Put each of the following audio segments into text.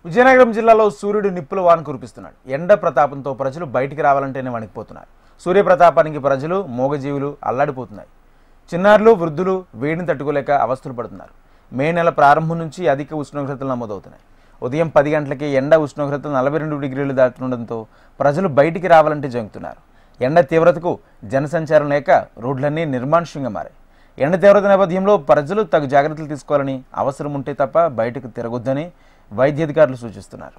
విజయనగరం జిల్లాలో సూర్యుడు నిప్పుల వాన కురిపిస్తున్నాడు. ఎండ ప్రతాపంతో ప్రజలు బయటికి రావాలంటేనే వణికిపోతున్నారు. సూర్యప్రతాపానికి ప్రజలు మూగజీవులు అల్లాడిపోతున్నాయి. చిన్నారులు వృద్ధులు వేడిని తట్టుకోలేక అవస్థలు పడుతున్నారు. మే నెల ప్రారంభం నుంచి అధిక ఉష్ణోగ్రతలు నమోదవుతున్నాయి. ఉదయం 10 గంటలకే ఎండ ఉష్ణోగ్రతలు 42 డిగ్రీలు దాటుతుండడంతో ప్రజలు బయటికి రావాలంటే జంకుతున్నారు. ఎండ తీవ్రతకు జనసంచారం లేక రోడ్లన్నీ నిర్మానుష్యంగా మారాయి. ఎండ తీవ్రత నేపథ్యంలో ప్రజలు తగు జాగ్రత్తలు తీసుకోవాలని, అవసరం ఉంటే తప్ప బయటకు తిరగొద్దని వైద్యాధికారులు సూచిస్తున్నారు.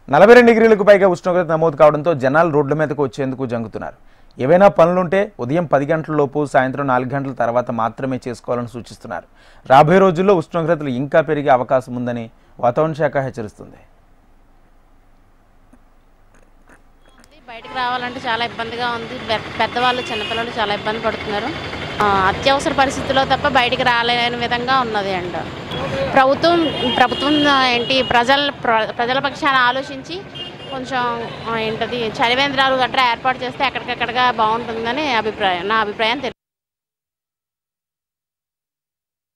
నలభై 42 డిగ్రీలకు పైగా ఉష్ణోగ్రత నమోదు కావడంతో జనాలు రోడ్ల మీదకు వచ్చేందుకు జంకుతున్నారు. ఏవైనా పనులుంటే ఉదయం 10 గంటల లోపు, సాయంత్రం 4 గంటల తర్వాత మాత్రమే చేసుకోవాలని సూచిస్తున్నారు. రాబోయే రోజుల్లో ఉష్ణోగ్రతలు ఇంకా పెరిగే అవకాశం ఉందని వాతావరణ శాఖ హెచ్చరిస్తుంది. బయటకు రావాలంటే చాలా ఇబ్బందిగా ఉంది. పెద్దవాళ్ళు, చిన్నపిల్లలు చాలా ఇబ్బంది పడుతున్నారు. అత్యవసర పరిస్థితుల్లో తప్ప బయటికి రాలేని విధంగా ఉన్నది. అండ్ ప్రభుత్వం ఏంటి ప్రజల పక్షాన ఆలోచించి కొంచెం ఏంటది చలివేంద్రాలు గట్రా ఏర్పాటు చేస్తే ఎక్కడికక్కడగా బాగుంటుందని నా అభిప్రాయం.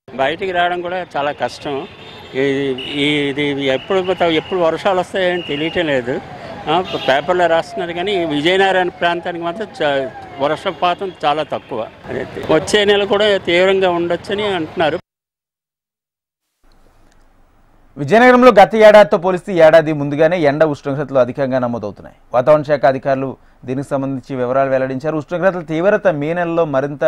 బయటికి రావడం కూడా చాలా కష్టం. ఇది ఎప్పుడు వర్షాలు వస్తాయని తెలియటం లేదు. పేపర్లో రాస్తున్నారు కానీ విజయనగరం ప్రాంతానికి మాత్రం వర్షపాతం చాలా తక్కువ. వచ్చే నెల కూడా తీవ్రంగా ఉండొచ్చని అంటున్నారు. విజయనగరంలో గత ఏడాదితో పోలిస్తే ఏడాది ముందుగానే ఎండ ఉష్ణోగ్రతలు అధికంగా నమోదవుతున్నాయి. వాతావరణ శాఖ అధికారులు దీనికి సంబంధించి వివరాలు వెల్లడించారు. ఉష్ణోగ్రతల తీవ్రత మే నెలలో మరింత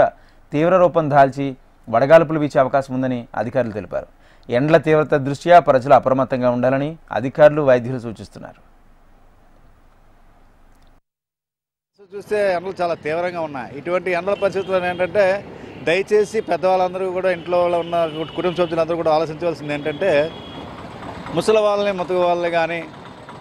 తీవ్ర రూపం దాల్చి వడగాల్పులు వీచే అవకాశం ఉందని అధికారులు తెలిపారు. ఎండల తీవ్రత దృష్ట్యా ప్రజలు అప్రమత్తంగా ఉండాలని అధికారులు, వైద్యులు సూచిస్తున్నారు. చూస్తే ఎండలు చాలా తీవ్రంగా ఉన్నాయి. ఇటువంటి ఎండల పరిస్థితుల్లో ఏంటంటే దయచేసి పెద్దవాళ్ళందరూ కూడా, ఇంట్లో ఉన్న కుటుంబ సభ్యులందరూ కూడా ఆలోచించవలసింది ఏంటంటే, ముసలి వాళ్ళని, ముతక వాళ్ళని కానీ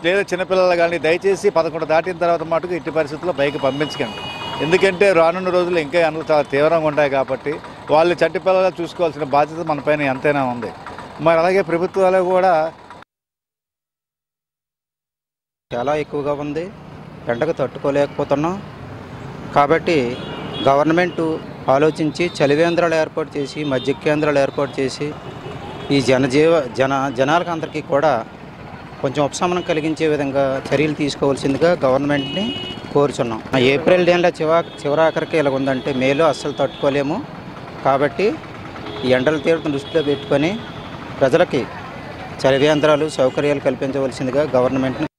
లేదా చిన్నపిల్లలు కానీ దయచేసి 11 దాటిన తర్వాత మటుకు ఇట్టి పరిస్థితుల్లో బయటకు పంపించకండి. ఎందుకంటే రానున్న రోజుల్లో ఇంకా ఎండలు చాలా తీవ్రంగా ఉంటాయి కాబట్టి వాళ్ళు చంటి పిల్లలు చూసుకోవాల్సిన బాధ్యత మన పైన ఎంతైనా ఉంది. మరి అలాగే ప్రభుత్వాలు కూడా చాలా ఎక్కువగా ఉంది. ఎండకు తట్టుకోలేకపోతున్నాం కాబట్టి గవర్నమెంటు ఆలోచించి చలివేంద్రాలు ఏర్పాటు చేసి, మజ్జిగ కేంద్రాలు ఏర్పాటు చేసి ఈ జనాలకు అందరికీ కూడా కొంచెం ఉపశమనం కలిగించే విధంగా చర్యలు తీసుకోవాల్సిందిగా గవర్నమెంట్ని కోరుచున్నాం. ఏప్రిల్ నెల చివరాఖరికి ఇలా ఉందంటే మేలో అస్సలు తట్టుకోలేము. కాబట్టి ఈ ఎండల తీవ్రతను దృష్టిలో పెట్టుకొని ప్రజలకి చలివేంద్రాలు, సౌకర్యాలు కల్పించవలసిందిగా గవర్నమెంట్ని